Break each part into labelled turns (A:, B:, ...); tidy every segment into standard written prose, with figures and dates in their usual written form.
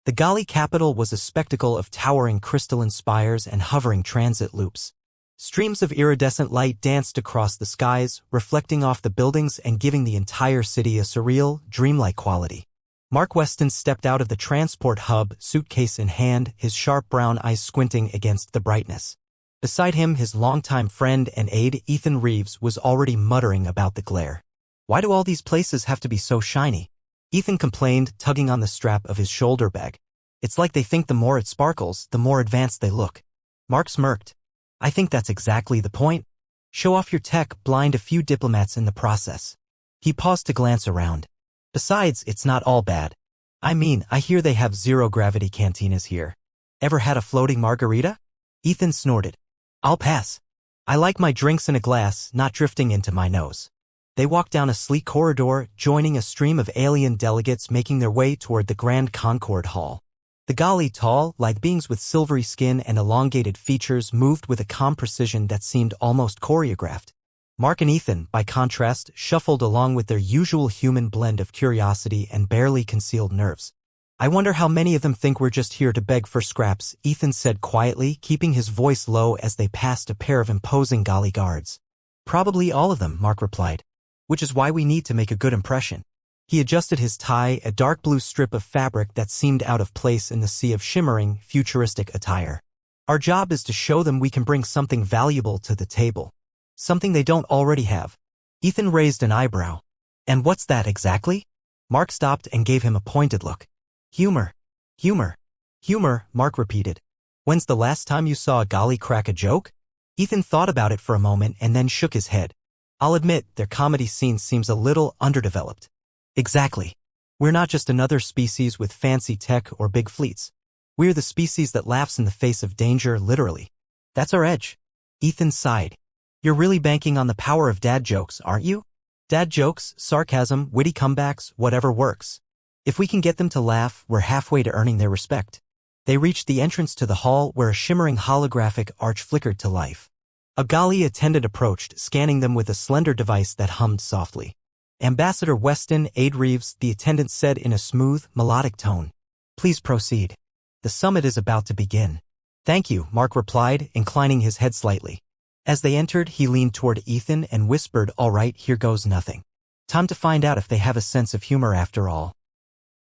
A: The Gali capital was a spectacle of towering crystalline spires and hovering transit loops. Streams of iridescent light danced across the skies, reflecting off the buildings and giving the entire city a surreal, dreamlike quality. Mark Weston stepped out of the transport hub, suitcase in hand, his sharp brown eyes squinting against the brightness. Beside him, his longtime friend and aide, Ethan Reeves, was already muttering about the glare. "Why do all these places have to be so shiny?" Ethan complained, tugging on the strap of his shoulder bag. "It's like they think the more it sparkles, the more advanced they look." Mark smirked. "I think that's exactly the point. Show off your tech, blind a few diplomats in the process." He paused to glance around. "Besides, it's not all bad. I mean, I hear they have zero-gravity cantinas here. Ever had a floating margarita?" Ethan snorted. "I'll pass. I like my drinks in a glass, not drifting into my nose." They walked down a sleek corridor, joining a stream of alien delegates making their way toward the Grand Concord Hall. The Gali, tall, like beings with silvery skin and elongated features, moved with a calm precision that seemed almost choreographed. Mark and Ethan, by contrast, shuffled along with their usual human blend of curiosity and barely concealed nerves. "I wonder how many of them think we're just here to beg for scraps," Ethan said quietly, keeping his voice low as they passed a pair of imposing Gali guards. "Probably all of them," Mark replied. "Which is why we need to make a good impression." He adjusted his tie, a dark blue strip of fabric that seemed out of place in the sea of shimmering, futuristic attire. "Our job is to show them we can bring something valuable to the table. Something they don't already have." Ethan raised an eyebrow. "And what's that exactly?" Mark stopped and gave him a pointed look. "Humor. Humor. Humor," Mark repeated. "When's the last time you saw a Gali crack a joke?" Ethan thought about it for a moment and then shook his head. "I'll admit, their comedy scene seems a little underdeveloped." "Exactly. We're not just another species with fancy tech or big fleets. We're the species that laughs in the face of danger, literally. That's our edge." Ethan sighed. "You're really banking on the power of dad jokes, aren't you? Dad jokes, sarcasm, witty comebacks, whatever works. If we can get them to laugh, we're halfway to earning their respect." They reached the entrance to the hall where a shimmering holographic arch flickered to life. A Gali attendant approached, scanning them with a slender device that hummed softly. "Ambassador Weston, Aide Reeves," the attendant said in a smooth, melodic tone. "Please proceed. The summit is about to begin." "Thank you," Mark replied, inclining his head slightly. As they entered, he leaned toward Ethan and whispered, "All right, here goes nothing. Time to find out if they have a sense of humor after all."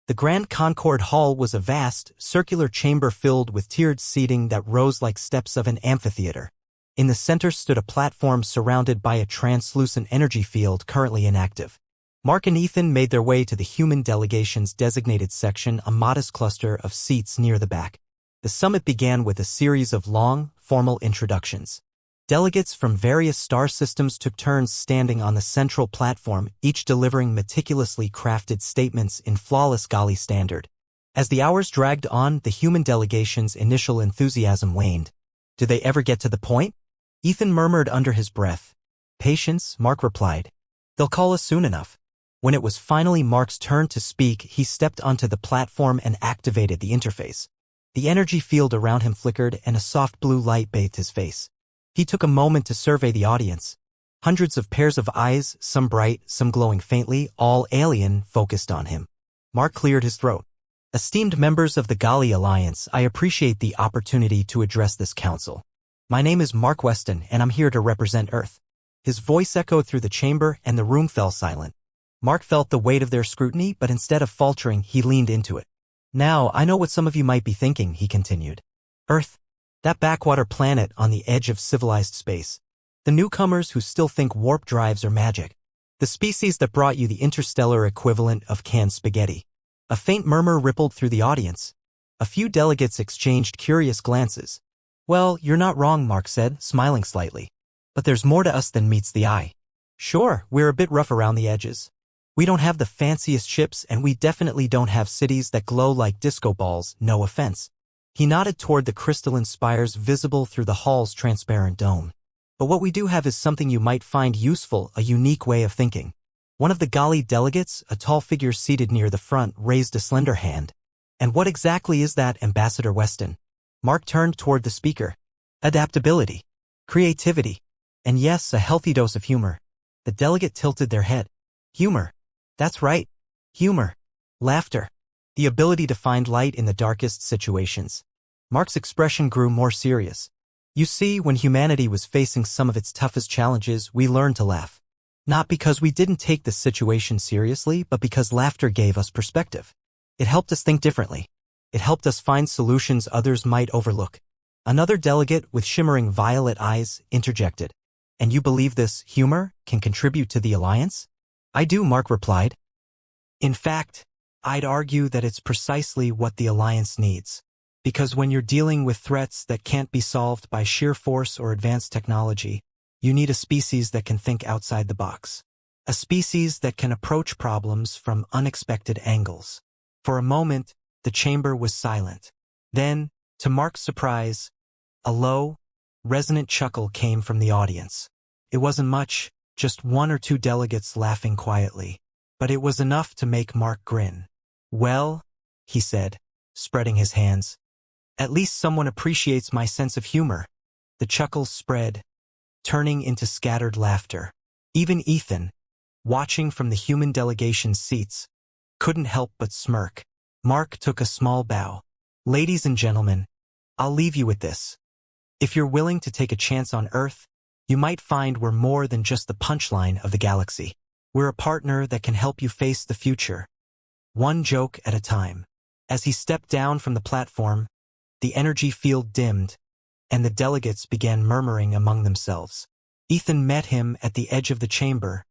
A: The Grand Concord Hall was a vast, circular chamber filled with tiered seating that rose like steps of an amphitheater. In the center stood a platform surrounded by a translucent energy field currently inactive. Mark and Ethan made their way to the human delegation's designated section, a modest cluster of seats near the back. The summit began with a series of long, formal introductions. Delegates from various star systems took turns standing on the central platform, each delivering meticulously crafted statements in flawless Gali standard. As the hours dragged on, the human delegation's initial enthusiasm waned. "Do they ever get to the point?" Ethan murmured under his breath. "Patience," Mark replied. "They'll call us soon enough." When it was finally Mark's turn to speak, he stepped onto the platform and activated the interface. The energy field around him flickered and a soft blue light bathed his face. He took a moment to survey the audience. Hundreds of pairs of eyes, some bright, some glowing faintly, all alien, focused on him. Mark cleared his throat. "Esteemed members of the Gali Alliance, I appreciate the opportunity to address this council. My name is Mark Weston, and I'm here to represent Earth." His voice echoed through the chamber, and the room fell silent. Mark felt the weight of their scrutiny, but instead of faltering, he leaned into it. "Now, I know what some of you might be thinking," he continued. "Earth. That backwater planet on the edge of civilized space. The newcomers who still think warp drives are magic. The species that brought you the interstellar equivalent of canned spaghetti." A faint murmur rippled through the audience. A few delegates exchanged curious glances. "Well, you're not wrong," Mark said, smiling slightly. "But there's more to us than meets the eye. Sure, we're a bit rough around the edges. We don't have the fanciest ships, and we definitely don't have cities that glow like disco balls, no offense." He nodded toward the crystalline spires visible through the hall's transparent dome. "But what we do have is something you might find useful, a unique way of thinking." One of the Gali delegates, a tall figure seated near the front, raised a slender hand. "And what exactly is that, Ambassador Weston?" Mark turned toward the speaker. "Adaptability. Creativity. And yes, a healthy dose of humor." The delegate tilted their head. "Humor. That's right. Humor. Laughter. the ability to find light in the darkest situations. Mark's expression grew more serious. You see, when humanity was facing some of its toughest challenges, we learned to laugh. Not because we didn't take the situation seriously, but because laughter gave us perspective. It helped us think differently. It helped us find solutions others might overlook. Another delegate with shimmering violet eyes interjected. And you believe this humor can contribute to the alliance? I do, Mark replied. In fact, I'd argue that it's precisely what the alliance needs. Because when you're dealing with threats that can't be solved by sheer force or advanced technology, you need a species that can think outside the box. A species that can approach problems from unexpected angles. For a moment, the chamber was silent. Then, to Mark's surprise, a low, resonant chuckle came from the audience. It wasn't much, just one or two delegates laughing quietly. But it was enough to make Mark grin. Well, he said, spreading his hands. At least someone appreciates my sense of humor. The chuckles spread, turning into scattered laughter. Even Ethan, watching from the human delegation's seats, couldn't help but smirk. Mark took a small bow. Ladies and gentlemen, I'll leave you with this. If you're willing to take a chance on Earth, you might find we're more than just the punchline of the galaxy. We're a partner that can help you face the future. One joke at a time. As he stepped down from the platform, the energy field dimmed, and the delegates began murmuring among themselves. Ethan met him at the edge of the chamber,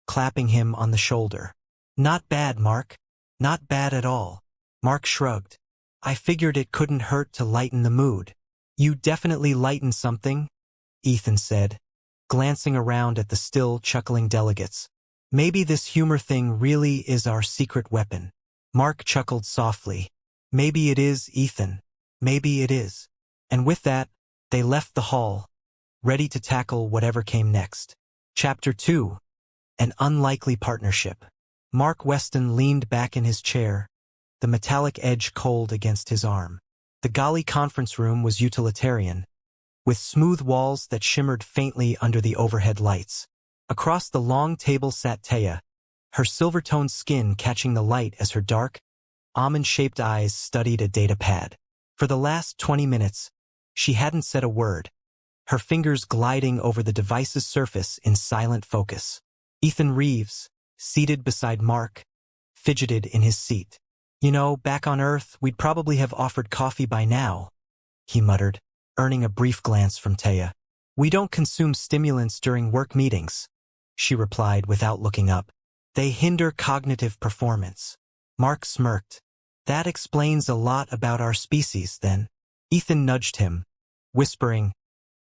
A: clapping him on the shoulder. Not bad, Mark. Not bad at all. Mark shrugged. I figured it couldn't hurt to lighten the mood. You definitely lightened something, Ethan said, glancing around at the still chuckling delegates. Maybe this humor thing really is our secret weapon. Mark chuckled softly. Maybe it is, Ethan. Maybe it is. And with that, they left the hall, ready to tackle whatever came next. Chapter 2. An Unlikely Partnership. Mark Weston leaned back in his chair, the metallic edge cold against his arm. The Gali conference room was utilitarian, with smooth walls that shimmered faintly under the overhead lights. Across the long table sat Taya, her silver-toned skin catching the light as her dark, almond-shaped eyes studied a data pad. For the last 20 minutes, she hadn't said a word, her fingers gliding over the device's surface in silent focus. Ethan Reeves, seated beside Mark, fidgeted in his seat. You know, back on Earth, we'd probably have offered coffee by now, he muttered, earning a brief glance from Taya. We don't consume stimulants during work meetings, she replied without looking up. They hinder cognitive performance. Mark smirked. That explains a lot about our species, then. Ethan nudged him, whispering,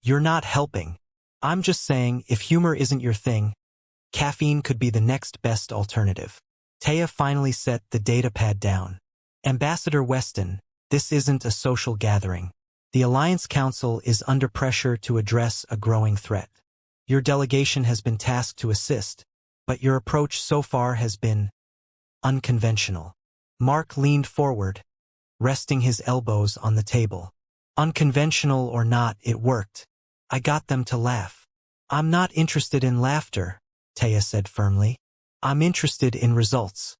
A: You're not helping. I'm just saying, if humor isn't your thing, caffeine could be the next best alternative. Taya finally set the datapad down. Ambassador Weston, this isn't a social gathering. The Alliance Council is under pressure to address a growing threat. Your delegation has been tasked to assist, but your approach so far has been unconventional. Mark leaned forward, resting his elbows on the table. Unconventional or not, it worked. I got them to laugh. I'm not interested in laughter, Taya said firmly. I'm interested in results.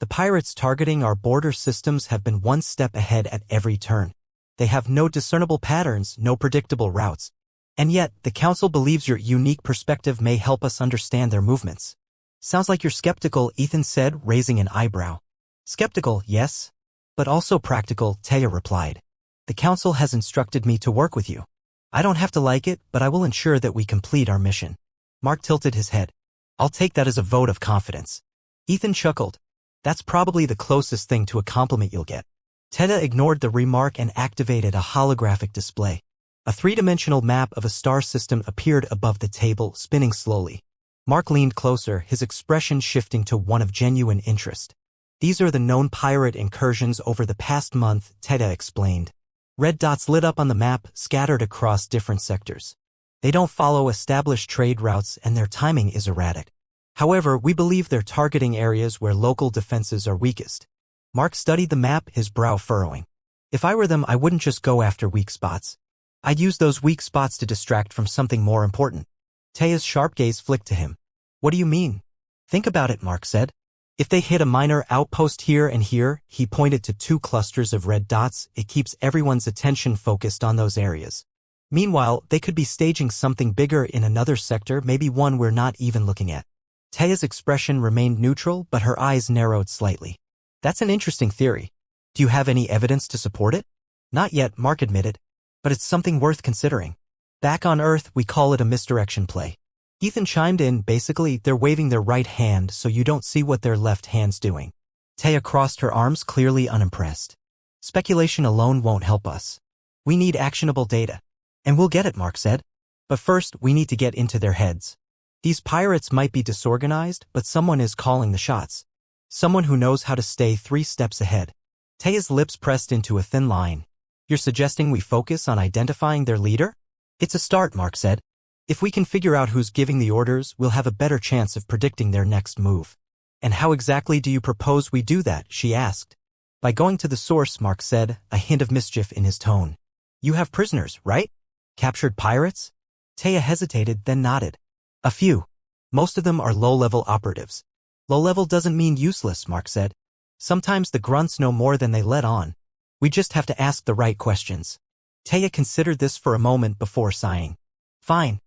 A: The pirates targeting our border systems have been one step ahead at every turn. They have no discernible patterns, no predictable routes. And yet, the Council believes your unique perspective may help us understand their movements. Sounds like you're skeptical, Ethan said, raising an eyebrow. Skeptical, yes, but also practical, Taya replied. The Council has instructed me to work with you. I don't have to like it, but I will ensure that we complete our mission. Mark tilted his head. I'll take that as a vote of confidence. Ethan chuckled. That's probably the closest thing to a compliment you'll get. Taya ignored the remark and activated a holographic display. A three-dimensional map of a star system appeared above the table, spinning slowly. Mark leaned closer, his expression shifting to one of genuine interest. These are the known pirate incursions over the past month, Taya explained. Red dots lit up on the map, scattered across different sectors. They don't follow established trade routes and their timing is erratic. However, we believe they're targeting areas where local defenses are weakest. Mark studied the map, his brow furrowing. If I were them, I wouldn't just go after weak spots. I'd use those weak spots to distract from something more important. Taya's sharp gaze flicked to him. What do you mean? Think about it, Mark said. If they hit a minor outpost here and here, he pointed to 2 clusters of red dots, it keeps everyone's attention focused on those areas. Meanwhile, they could be staging something bigger in another sector, maybe one we're not even looking at. Taya's expression remained neutral, but her eyes narrowed slightly. That's an interesting theory. Do you have any evidence to support it? Not yet, Mark admitted, but it's something worth considering. Back on Earth, we call it a misdirection play. Ethan chimed in, basically, they're waving their right hand so you don't see what their left hand's doing. Taya crossed her arms, clearly unimpressed. Speculation alone won't help us. We need actionable data. And we'll get it, Mark said. But first, we need to get into their heads. These pirates might be disorganized, but someone is calling the shots. Someone who knows how to stay 3 steps ahead. Taya's lips pressed into a thin line. You're suggesting we focus on identifying their leader? It's a start, Mark said. If we can figure out who's giving the orders, we'll have a better chance of predicting their next move. And how exactly do you propose we do that? She asked. By going to the source, Mark said, a hint of mischief in his tone. You have prisoners, right? Captured pirates? Taya hesitated, then nodded. A few. Most of them are low-level operatives. Low-level doesn't mean useless, Mark said. Sometimes the grunts know more than they let on. We just have to ask the right questions. Taya considered this for a moment before sighing. Fine.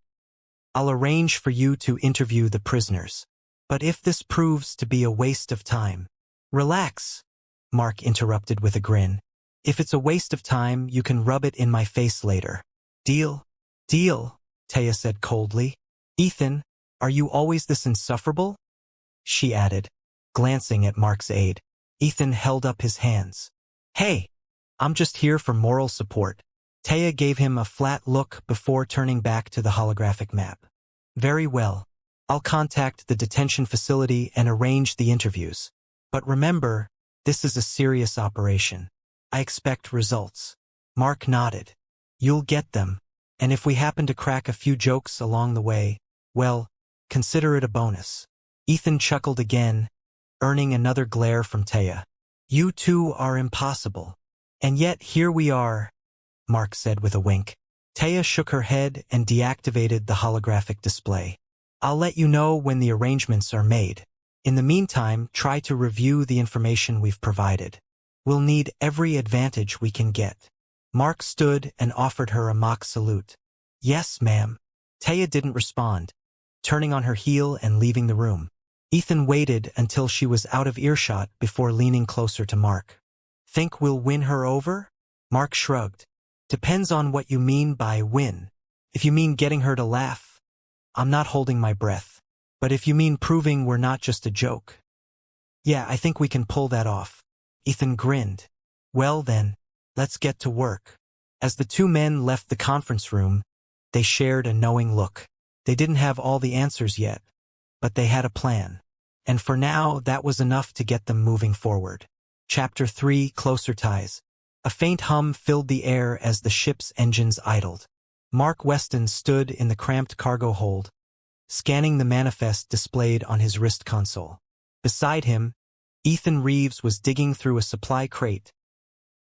A: I'll arrange for you to interview the prisoners. But if this proves to be a waste of time... Relax, Mark interrupted with a grin. If it's a waste of time, you can rub it in my face later. Deal? Deal, Taya said coldly. Ethan, are you always this insufferable? She added, glancing at Mark's aide. Ethan held up his hands. Hey, I'm just here for moral support. Taya gave him a flat look before turning back to the holographic map. Very well. I'll contact the detention facility and arrange the interviews. But remember, this is a serious operation. I expect results. Mark nodded. You'll get them. And if we happen to crack a few jokes along the way, well, consider it a bonus. Ethan chuckled again, earning another glare from Taya. You two are impossible. And yet here we are, Mark said with a wink. Taya shook her head and deactivated the holographic display. I'll let you know when the arrangements are made. In the meantime, try to review the information we've provided. We'll need every advantage we can get. Mark stood and offered her a mock salute. Yes, ma'am. Taya didn't respond, turning on her heel and leaving the room. Ethan waited until she was out of earshot before leaning closer to Mark. Think we'll win her over? Mark shrugged. Depends on what you mean by win. If you mean getting her to laugh, I'm not holding my breath. But if you mean proving we're not just a joke, yeah, I think we can pull that off. Ethan grinned. Well then, let's get to work. As the 2 men left the conference room, they shared a knowing look. They didn't have all the answers yet, but they had a plan. And for now, that was enough to get them moving forward. Chapter 3, Closer Ties. A faint hum filled the air as the ship's engines idled. Mark Weston stood in the cramped cargo hold, scanning the manifest displayed on his wrist console. Beside him, Ethan Reeves was digging through a supply crate,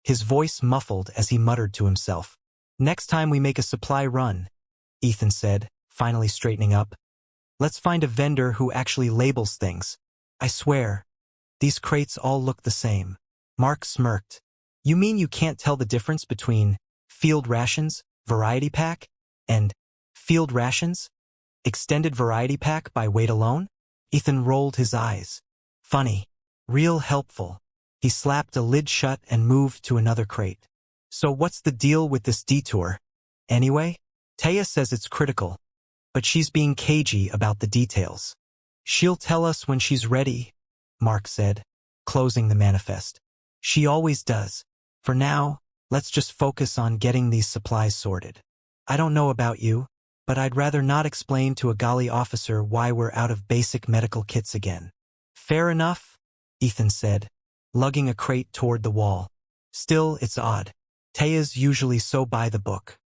A: his voice muffled as he muttered to himself. Next time we make a supply run, Ethan said, finally straightening up, let's find a vendor who actually labels things. I swear, these crates all look the same. Mark smirked. You mean you can't tell the difference between field rations, variety pack, and field rations? Extended variety pack by weight alone? Ethan rolled his eyes. Funny. Real helpful. He slapped a lid shut and moved to another crate. So what's the deal with this detour? Anyway? Taya says it's critical, but she's being cagey about the details. She'll tell us when she's ready, Mark said, closing the manifest. She always does. For now, let's just focus on getting these supplies sorted. I don't know about you, but I'd rather not explain to a galley officer why we're out of basic medical kits again. Fair enough, Ethan said, lugging a crate toward the wall. Still, it's odd. Taya's usually so by the book.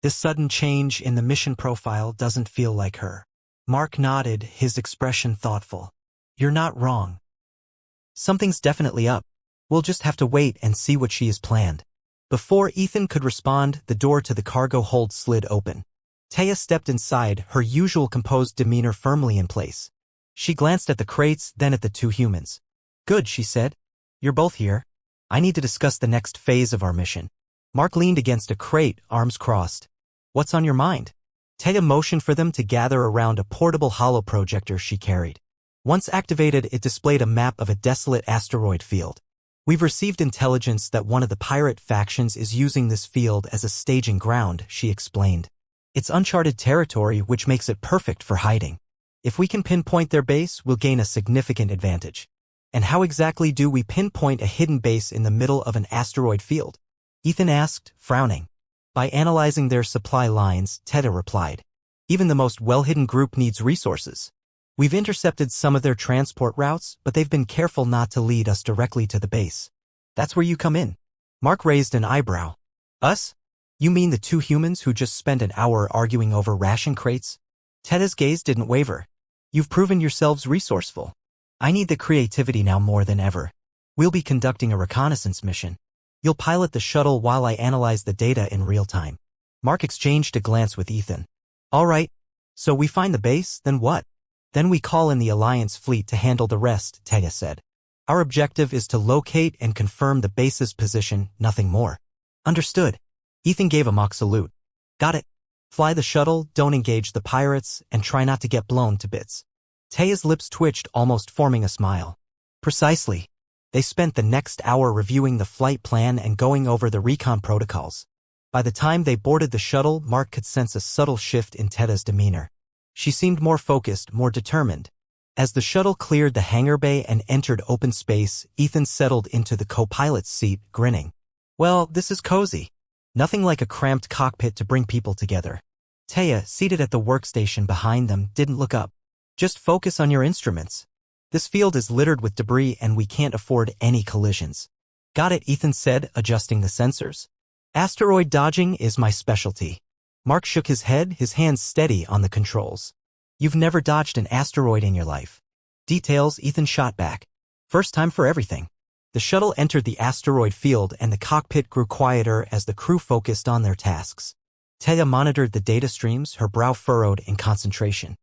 A: This sudden change in the mission profile doesn't feel like her. Mark nodded, his expression thoughtful. You're not wrong. Something's definitely up. We'll just have to wait and see what she has planned. Before Ethan could respond, the door to the cargo hold slid open. Taya stepped inside, her usual composed demeanor firmly in place. She glanced at the crates, then at the 2 humans. Good, she said. You're both here. I need to discuss the next phase of our mission. Mark leaned against a crate, arms crossed. What's on your mind? Taya motioned for them to gather around a portable holoprojector she carried. Once activated, it displayed a map of a desolate asteroid field. We've received intelligence that one of the pirate factions is using this field as a staging ground, she explained. It's uncharted territory, which makes it perfect for hiding. If we can pinpoint their base, we'll gain a significant advantage. And how exactly do we pinpoint a hidden base in the middle of an asteroid field? Ethan asked, frowning. By analyzing their supply lines, Teta replied. Even the most well-hidden group needs resources. We've intercepted some of their transport routes, but they've been careful not to lead us directly to the base. That's where you come in. Mark raised an eyebrow. Us? You mean the two humans who just spent an hour arguing over ration crates? Teta's gaze didn't waver. You've proven yourselves resourceful. I need the creativity now more than ever. We'll be conducting a reconnaissance mission. You'll pilot the shuttle while I analyze the data in real time. Mark exchanged a glance with Ethan. All right. So we find the base, then what? Then we call in the Alliance fleet to handle the rest, Taya said. Our objective is to locate and confirm the base's position, nothing more. Understood. Ethan gave a mock salute. Got it. Fly the shuttle, don't engage the pirates, and try not to get blown to bits. Taya's lips twitched, almost forming a smile. Precisely. They spent the next hour reviewing the flight plan and going over the recon protocols. By the time they boarded the shuttle, Mark could sense a subtle shift in Teta's demeanor. She seemed more focused, more determined. As the shuttle cleared the hangar bay and entered open space, Ethan settled into the co-pilot's seat, grinning. Well, this is cozy. Nothing like a cramped cockpit to bring people together. Taya, seated at the workstation behind them, didn't look up. Just focus on your instruments. This field is littered with debris and we can't afford any collisions. Got it, Ethan said, adjusting the sensors. Asteroid dodging is my specialty. Mark shook his head, his hands steady on the controls. You've never dodged an asteroid in your life. Details, Ethan shot back. First time for everything. The shuttle entered the asteroid field and the cockpit grew quieter as the crew focused on their tasks. Taya monitored the data streams, her brow furrowed in concentration.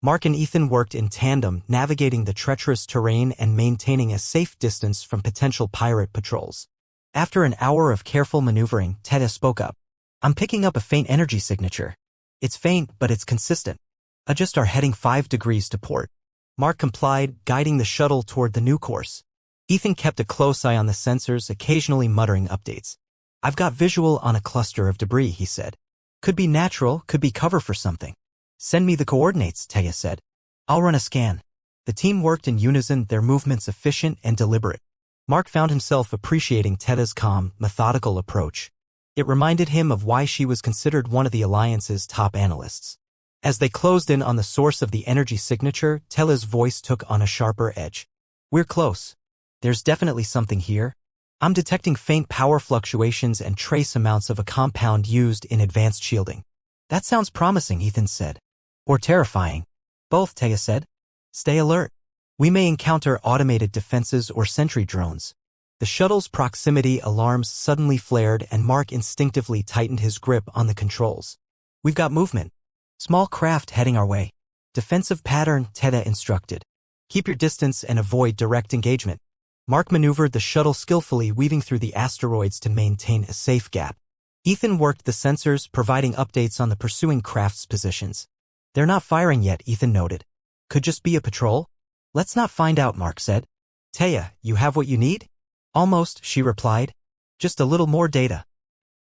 A: Mark and Ethan worked in tandem, navigating the treacherous terrain and maintaining a safe distance from potential pirate patrols. After an hour of careful maneuvering, Taya spoke up. I'm picking up a faint energy signature. It's faint, but it's consistent. Adjust our heading 5 degrees to port. Mark complied, guiding the shuttle toward the new course. Ethan kept a close eye on the sensors, occasionally muttering updates. I've got visual on a cluster of debris, he said. Could be natural, could be cover for something. Send me the coordinates, Taya said. I'll run a scan. The team worked in unison, their movements efficient and deliberate. Mark found himself appreciating Teta's calm, methodical approach. It reminded him of why she was considered one of the Alliance's top analysts. As they closed in on the source of the energy signature, Teta's voice took on a sharper edge. We're close. There's definitely something here. I'm detecting faint power fluctuations and trace amounts of a compound used in advanced shielding. That sounds promising, Ethan said. Or terrifying. Both, Taya said. Stay alert. We may encounter automated defenses or sentry drones. The shuttle's proximity alarms suddenly flared and Mark instinctively tightened his grip on the controls. We've got movement. Small craft heading our way. Defensive pattern, Teta instructed. Keep your distance and avoid direct engagement. Mark maneuvered the shuttle skillfully, weaving through the asteroids to maintain a safe gap. Ethan worked the sensors, providing updates on the pursuing craft's positions. They're not firing yet, Ethan noted. Could just be a patrol? Let's not find out, Mark said. Taya, you have what you need? Almost, she replied. Just a little more data.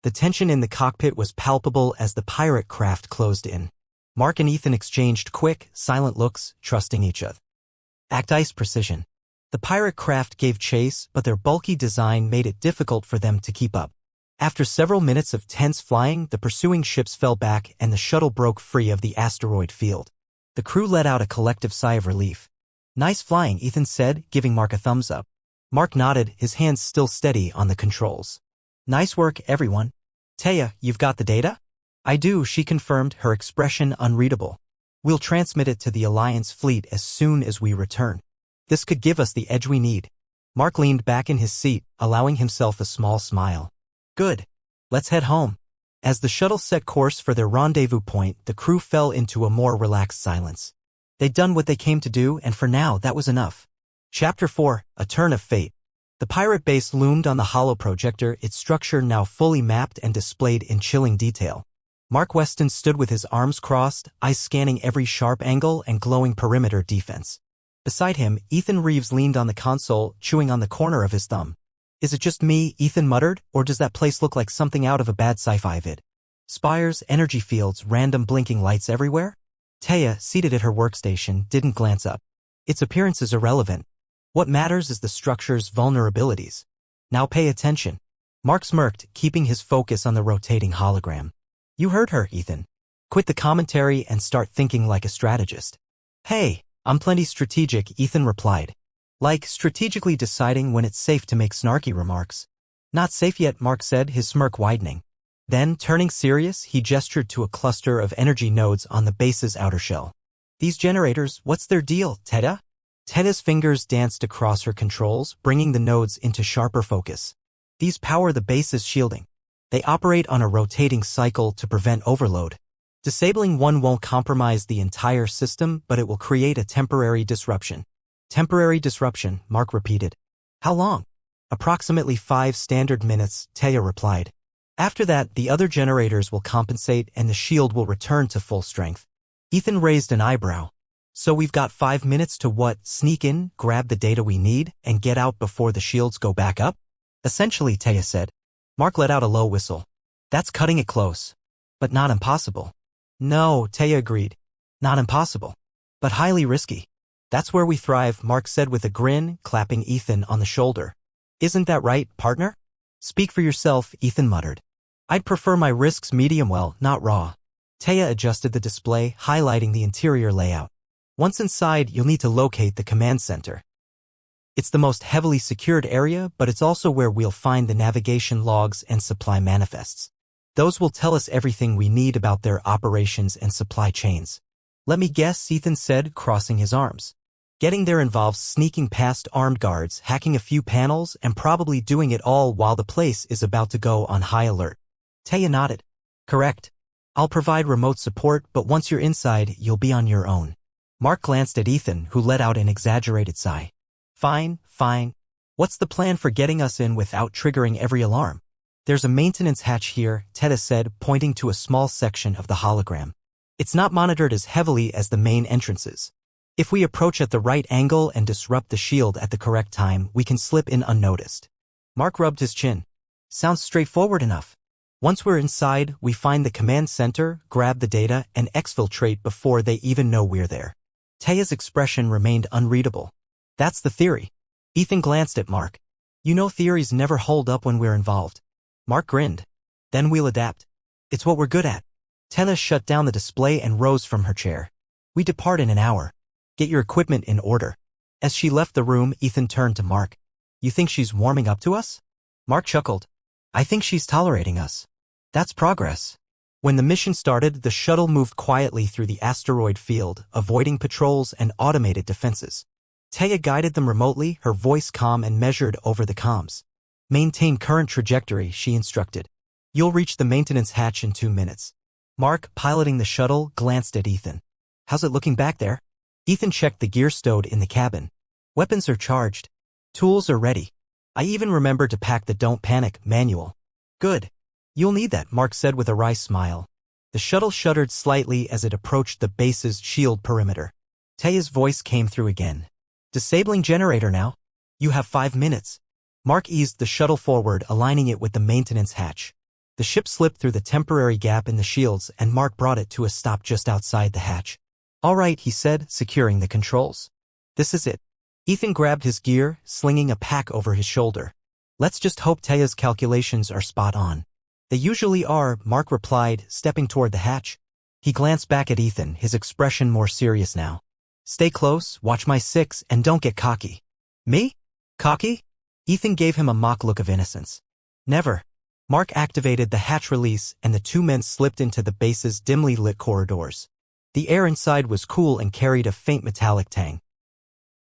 A: The tension in the cockpit was palpable as the pirate craft closed in. Mark and Ethan exchanged quick, silent looks, trusting each other. Act-ice precision. The pirate craft gave chase, but their bulky design made it difficult for them to keep up. After several minutes of tense flying, the pursuing ships fell back and the shuttle broke free of the asteroid field. The crew let out a collective sigh of relief. Nice flying, Ethan said, giving Mark a thumbs up. Mark nodded, his hands still steady on the controls. Nice work, everyone. Taya, you've got the data? I do, she confirmed, her expression unreadable. We'll transmit it to the Alliance fleet as soon as we return. This could give us the edge we need. Mark leaned back in his seat, allowing himself a small smile. Good. Let's head home. As the shuttle set course for their rendezvous point, the crew fell into a more relaxed silence. They'd done what they came to do, and for now that was enough. Chapter 4, A Turn of Fate. The pirate base loomed on the hollow projector, its structure now fully mapped and displayed in chilling detail. Mark Weston stood with his arms crossed, eyes scanning every sharp angle and glowing perimeter defense. Beside him, Ethan Reeves leaned on the console, chewing on the corner of his thumb. "Is it just me," Ethan muttered, "or does that place look like something out of a bad sci-fi vid? Spires, energy fields, random blinking lights everywhere?" Taya, seated at her workstation, didn't glance up. Its appearance is irrelevant. What matters is the structure's vulnerabilities. Now pay attention. Mark smirked, keeping his focus on the rotating hologram. "You heard her, Ethan. Quit the commentary and start thinking like a strategist." "Hey, I'm plenty strategic," Ethan replied. "Like strategically deciding when it's safe to make snarky remarks." "Not safe yet," Mark said, his smirk widening. Then, turning serious, he gestured to a cluster of energy nodes on the base's outer shell. "These generators, what's their deal, Tedda?" Tedda's fingers danced across her controls, bringing the nodes into sharper focus. "These power the base's shielding. They operate on a rotating cycle to prevent overload. Disabling one won't compromise the entire system, but it will create a temporary disruption." "Temporary disruption," Mark repeated. "How long?" "Approximately 5 standard minutes," Taya replied. "After that, the other generators will compensate and the shield will return to full strength." Ethan raised an eyebrow. "So we've got 5 minutes to what, sneak in, grab the data we need, and get out before the shields go back up?" "Essentially," Taya said. Mark let out a low whistle. "That's cutting it close. But not impossible." "No," Taya agreed. "Not impossible. But highly risky." "That's where we thrive," Mark said with a grin, clapping Ethan on the shoulder. "Isn't that right, partner?" "Speak for yourself," Ethan muttered. "I'd prefer my risks medium well, not raw." Taya adjusted the display, highlighting the interior layout. "Once inside, you'll need to locate the command center. It's the most heavily secured area, but it's also where we'll find the navigation logs and supply manifests. Those will tell us everything we need about their operations and supply chains." "Let me guess," Ethan said, crossing his arms. "Getting there involves sneaking past armed guards, hacking a few panels, and probably doing it all while the place is about to go on high alert." Taya nodded. "Correct. I'll provide remote support, but once you're inside, you'll be on your own." Mark glanced at Ethan, who let out an exaggerated sigh. Fine. What's the plan for getting us in without triggering every alarm?" "There's a maintenance hatch here," Tedda said, pointing to a small section of the hologram. "It's not monitored as heavily as the main entrances. If we approach at the right angle and disrupt the shield at the correct time, we can slip in unnoticed." Mark rubbed his chin. "Sounds straightforward enough. Once we're inside, we find the command center, grab the data, and exfiltrate before they even know we're there." Taya's expression remained unreadable. "That's the theory." Ethan glanced at Mark. "You know theories never hold up when we're involved." Mark grinned. "Then we'll adapt. It's what we're good at." Taya shut down the display and rose from her chair. "We depart in an hour. Get your equipment in order." As she left the room, Ethan turned to Mark. "You think she's warming up to us?" Mark chuckled. "I think she's tolerating us. That's progress." When the mission started, the shuttle moved quietly through the asteroid field, avoiding patrols and automated defenses. Taya guided them remotely, her voice calm and measured over the comms. "Maintain current trajectory," she instructed. "You'll reach the maintenance hatch in 2 minutes." Mark, piloting the shuttle, glanced at Ethan. "How's it looking back there?" Ethan checked the gear stowed in the cabin. "Weapons are charged. Tools are ready. I even remembered to pack the Don't Panic manual." "Good. You'll need that," Mark said with a wry smile. The shuttle shuddered slightly as it approached the base's shield perimeter. Taya's voice came through again. "Disabling generator now. You have 5 minutes." Mark eased the shuttle forward, aligning it with the maintenance hatch. The ship slipped through the temporary gap in the shields, and Mark brought it to a stop just outside the hatch. "All right," he said, securing the controls. "This is it." Ethan grabbed his gear, slinging a pack over his shoulder. "Let's just hope Taya's calculations are spot on." "They usually are," Mark replied, stepping toward the hatch. He glanced back at Ethan, his expression more serious now. "Stay close, watch my 6, and don't get cocky." "Me? Cocky?" Ethan gave him a mock look of innocence. "Never." Mark activated the hatch release, and the 2 men slipped into the base's dimly lit corridors. The air inside was cool and carried a faint metallic tang.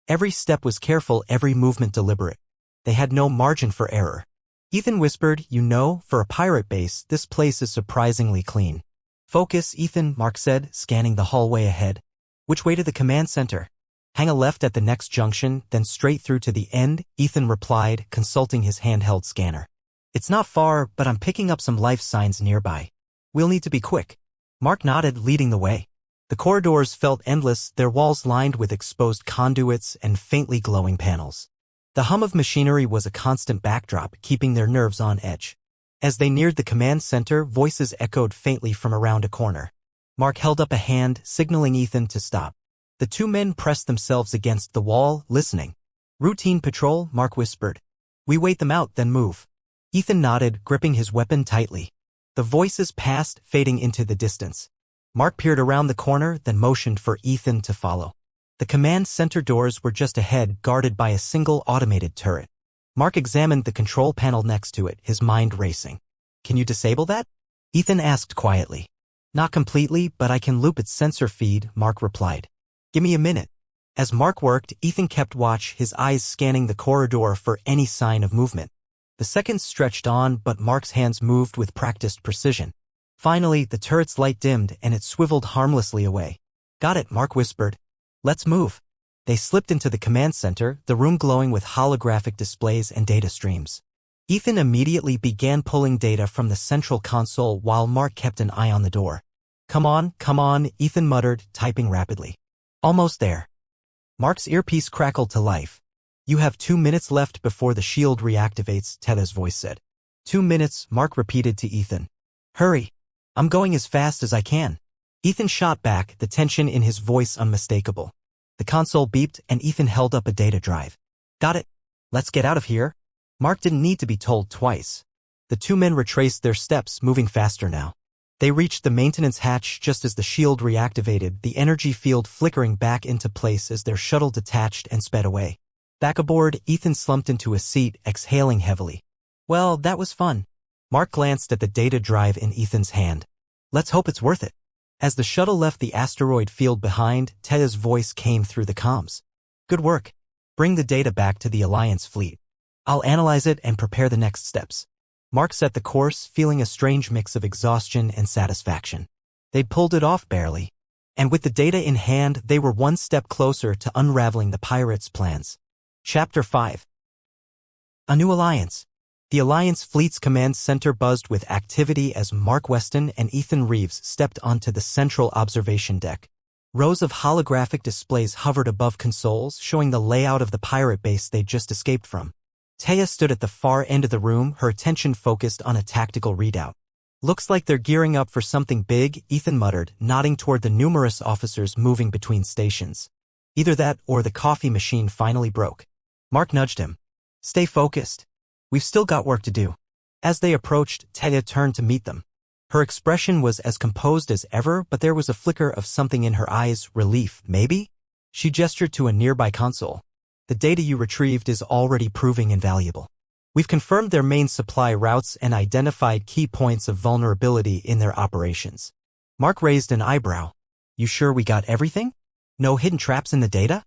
A: Every step was careful, every movement deliberate. They had no margin for error. Ethan whispered, "You know, for a pirate base, this place is surprisingly clean." "Focus, Ethan," Mark said, scanning the hallway ahead. "Which way to the command center?" Hang a left at the next junction, then straight through to the end, Ethan replied, consulting his handheld scanner. It's not far, but I'm picking up some life signs nearby. We'll need to be quick. Mark nodded, leading the way. The corridors felt endless, their walls lined with exposed conduits and faintly glowing panels. The hum of machinery was a constant backdrop, keeping their nerves on edge. As they neared the command center, voices echoed faintly from around a corner. Mark held up a hand, signaling Ethan to stop. The two men pressed themselves against the wall, listening. Routine patrol, Mark whispered. We wait them out, then move. Ethan nodded, gripping his weapon tightly. The voices passed, fading into the distance. Mark peered around the corner, then motioned for Ethan to follow. The command center doors were just ahead, guarded by a single automated turret. Mark examined the control panel next to it, his mind racing. Can you disable that? Ethan asked quietly. Not completely, but I can loop its sensor feed, Mark replied. Give me a minute. As Mark worked, Ethan kept watch, his eyes scanning the corridor for any sign of movement. The seconds stretched on, but Mark's hands moved with practiced precision. Finally, the turret's light dimmed and it swiveled harmlessly away. Got it, Mark whispered. Let's move. They slipped into the command center, the room glowing with holographic displays and data streams. Ethan immediately began pulling data from the central console while Mark kept an eye on the door. Come on, Ethan muttered, typing rapidly. Almost there. Mark's earpiece crackled to life. You have 2 minutes left before the shield reactivates, Teta's voice said. 2 minutes, Mark repeated to Ethan. Hurry. I'm going as fast as I can. Ethan shot back, the tension in his voice unmistakable. The console beeped and Ethan held up a data drive. Got it. Let's get out of here. Mark didn't need to be told twice. The two men retraced their steps, moving faster now. They reached the maintenance hatch just as the shield reactivated, the energy field flickering back into place as their shuttle detached and sped away. Back aboard, Ethan slumped into a seat, exhaling heavily. Well, that was fun. Mark glanced at the data drive in Ethan's hand. Let's hope it's worth it. As the shuttle left the asteroid field behind, Teta's voice came through the comms. Good work. Bring the data back to the Alliance fleet. I'll analyze it and prepare the next steps. Mark set the course, feeling a strange mix of exhaustion and satisfaction. They'd pulled it off barely. And with the data in hand, they were one step closer to unraveling the pirates' plans. Chapter 5. A New Alliance. The Alliance Fleet's command center buzzed with activity as Mark Weston and Ethan Reeves stepped onto the central observation deck. Rows of holographic displays hovered above consoles, showing the layout of the pirate base they'd just escaped from. Taya stood at the far end of the room, her attention focused on a tactical readout. Looks like they're gearing up for something big, Ethan muttered, nodding toward the numerous officers moving between stations. Either that or the coffee machine finally broke. Mark nudged him. Stay focused. We've still got work to do. As they approached, Taya turned to meet them. Her expression was as composed as ever, but there was a flicker of something in her eyes, relief, maybe? She gestured to a nearby console. The data you retrieved is already proving invaluable. We've confirmed their main supply routes and identified key points of vulnerability in their operations. Mark raised an eyebrow. You sure we got everything? No hidden traps in the data?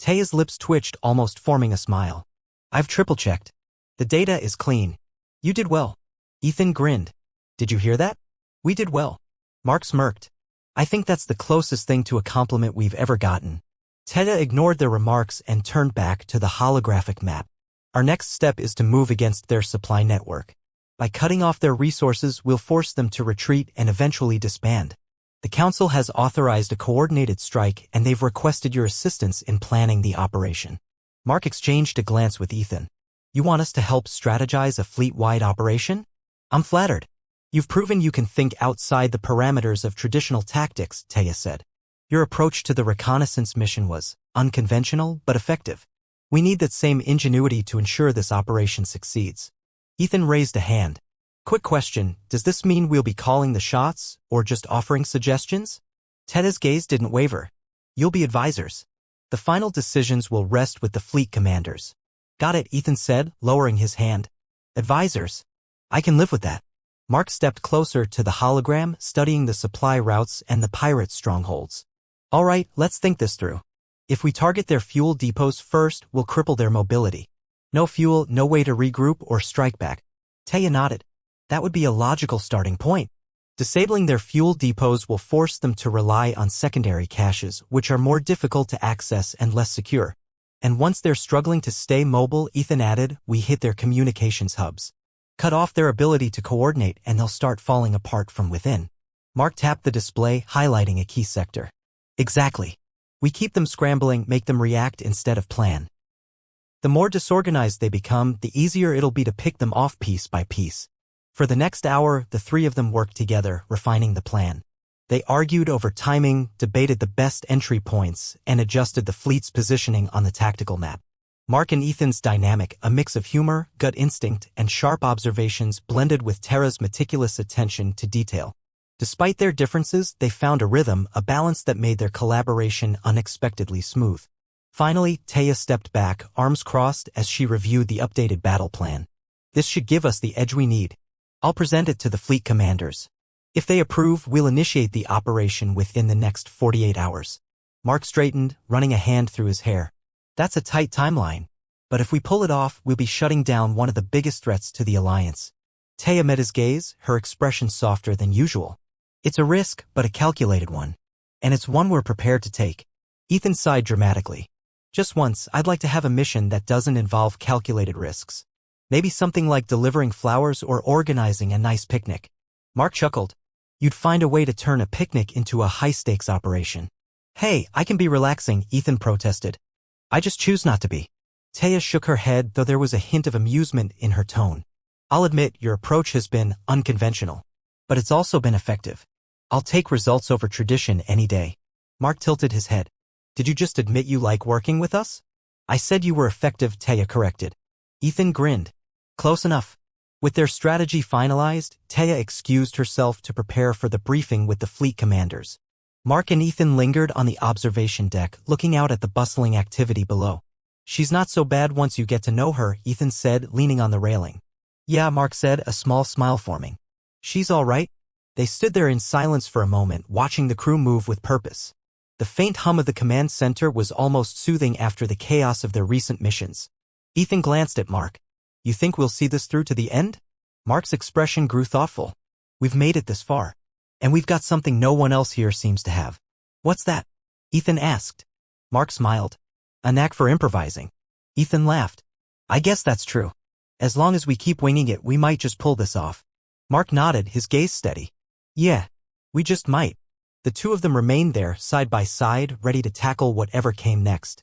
A: Taya's lips twitched, almost forming a smile. I've triple-checked. The data is clean. You did well. Ethan grinned. Did you hear that? We did well. Mark smirked. I think that's the closest thing to a compliment we've ever gotten. Teta ignored their remarks and turned back to the holographic map. Our next step is to move against their supply network. By cutting off their resources, we'll force them to retreat and eventually disband. The Council has authorized a coordinated strike and they've requested your assistance in planning the operation. Mark exchanged a glance with Ethan. You want us to help strategize a fleet-wide operation? I'm flattered. You've proven you can think outside the parameters of traditional tactics, Taya said. Your approach to the reconnaissance mission was unconventional but effective. We need that same ingenuity to ensure this operation succeeds. Ethan raised a hand. Quick question, does this mean we'll be calling the shots, or just offering suggestions? Teta's gaze didn't waver. You'll be advisors. The final decisions will rest with the fleet commanders. Got it, Ethan said, lowering his hand. Advisors. I can live with that. Mark stepped closer to the hologram, studying the supply routes and the pirate strongholds. All right, let's think this through. If we target their fuel depots first, we'll cripple their mobility. No fuel, no way to regroup or strike back. Taya nodded. That would be a logical starting point. Disabling their fuel depots will force them to rely on secondary caches, which are more difficult to access and less secure. And once they're struggling to stay mobile, Ethan added, we hit their communications hubs. Cut off their ability to coordinate and they'll start falling apart from within. Mark tapped the display, highlighting a key sector. Exactly. We keep them scrambling, make them react instead of plan. The more disorganized they become, the easier it'll be to pick them off piece by piece. For the next hour, the three of them worked together, refining the plan. They argued over timing, debated the best entry points, and adjusted the fleet's positioning on the tactical map. Mark and Ethan's dynamic, a mix of humor, gut instinct, and sharp observations blended with Tara's meticulous attention to detail. Despite their differences, they found a rhythm, a balance that made their collaboration unexpectedly smooth. Finally, Taya stepped back, arms crossed, as she reviewed the updated battle plan. This should give us the edge we need. I'll present it to the fleet commanders. If they approve, we'll initiate the operation within the next 48 hours. Mark straightened, running a hand through his hair. That's a tight timeline. But if we pull it off, we'll be shutting down one of the biggest threats to the Alliance. Taya met his gaze, her expression softer than usual. It's a risk, but a calculated one. And it's one we're prepared to take. Ethan sighed dramatically. Just once, I'd like to have a mission that doesn't involve calculated risks. Maybe something like delivering flowers or organizing a nice picnic. Mark chuckled. You'd find a way to turn a picnic into a high-stakes operation. Hey, I can be relaxing, Ethan protested. I just choose not to be. Taya shook her head, though there was a hint of amusement in her tone. I'll admit your approach has been unconventional. But it's also been effective. I'll take results over tradition any day. Mark tilted his head. Did you just admit you like working with us? I said you were effective, Taya corrected. Ethan grinned. Close enough. With their strategy finalized, Taya excused herself to prepare for the briefing with the fleet commanders. Mark and Ethan lingered on the observation deck, looking out at the bustling activity below. She's not so bad once you get to know her, Ethan said, leaning on the railing. Yeah, Mark said, a small smile forming. She's all right. They stood there in silence for a moment, watching the crew move with purpose. The faint hum of the command center was almost soothing after the chaos of their recent missions. Ethan glanced at Mark. You think we'll see this through to the end? Mark's expression grew thoughtful. We've made it this far. And we've got something no one else here seems to have. What's that? Ethan asked. Mark smiled. A knack for improvising. Ethan laughed. I guess that's true. As long as we keep winging it, we might just pull this off. Mark nodded, his gaze steady. Yeah, we just might. The two of them remained there, side by side, ready to tackle whatever came next.